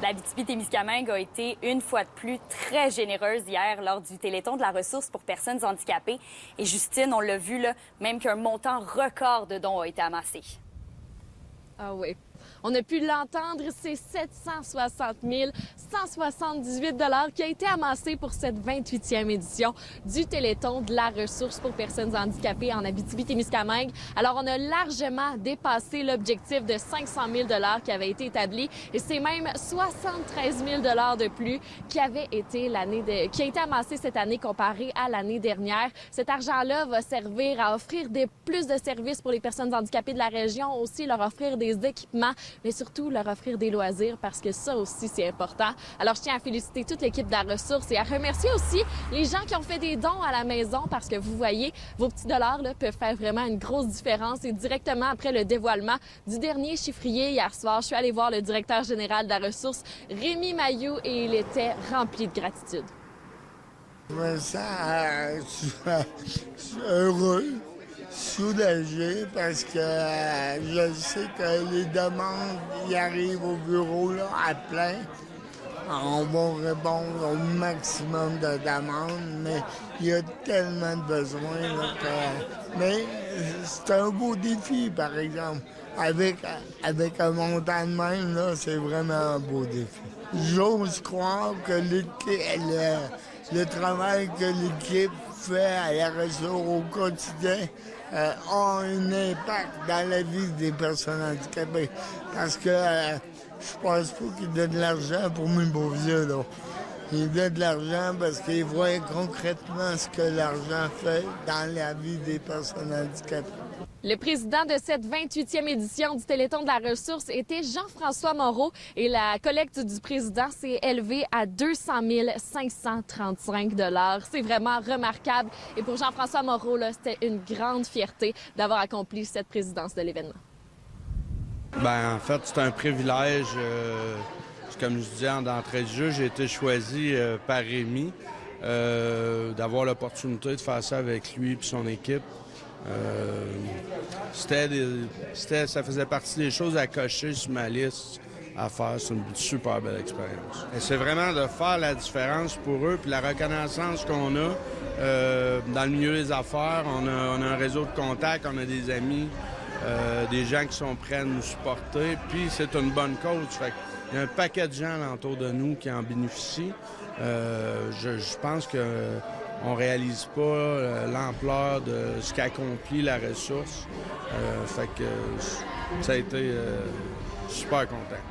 L'Abitibi-Témiscamingue a été une fois de plus très généreuse hier lors du Téléthon de la ressource pour personnes handicapées. Et Justine, on l'a vu, là, même qu'un montant record de dons a été amassé. Ah oui. On a pu l'entendre, c'est 760 178 $ qui a été amassé pour cette 28e édition du Téléthon de la ressource pour personnes handicapées en Abitibi-Témiscamingue. Alors, on a largement dépassé l'objectif de 500 000 $ qui avait été établi et c'est même 73 000 $ de plus qui a été amassé cette année comparé à l'année dernière. Cet argent-là va servir à offrir plus de services pour les personnes handicapées de la région, aussi leur offrir des équipements, mais surtout leur offrir des loisirs parce que ça aussi, c'est important. Alors, je tiens à féliciter toute l'équipe de la ressource et à remercier aussi les gens qui ont fait des dons à la maison parce que vous voyez, vos petits dollars là, peuvent faire vraiment une grosse différence. Et directement après le dévoilement du dernier chiffrier hier soir, je suis allée voir le directeur général de la ressource, Rémi Mailloux, et il était rempli de gratitude. Je me sens heureux, soulagé parce que je sais que les demandes y arrivent au bureau là, à plein. On va répondre au maximum de demandes, mais il y a tellement de besoins. Là, mais c'est un beau défi, par exemple. Avec un montant de même, là, c'est vraiment un beau défi. J'ose croire que le travail que l'équipe fait à la ressource au quotidien a un impact dans la vie des personnes handicapées. Parce que je pense pas qu'ils donnent de l'argent pour mes beaux vieux, là. Ils donnent de l'argent parce qu'ils voient concrètement ce que l'argent fait dans la vie des personnes handicapées. Le président de cette 28e édition du Téléthon de la ressource était Jean-François Moreau et la collecte du président s'est élevée à 200 535 $. C'est vraiment remarquable. Et pour Jean-François Moreau, là, c'était une grande fierté d'avoir accompli cette présidence de l'événement. Bien, en fait, c'est un privilège. Comme je disais en entrée de jeu, j'ai été choisi par Rémi d'avoir l'opportunité de faire ça avec lui et son équipe. Ça faisait partie des choses à cocher sur ma liste à faire. C'est une super belle expérience. C'est vraiment de faire la différence pour eux, puis la reconnaissance qu'on a dans le milieu des affaires. On a un réseau de contacts, on a des amis, des gens qui sont prêts à nous supporter, puis c'est une bonne cause. Fait il y a un paquet de gens autour de nous qui en bénéficient. Je pense qu'on ne réalise pas l'ampleur de ce qu'accomplit la ressource. Fait que ça a été super content.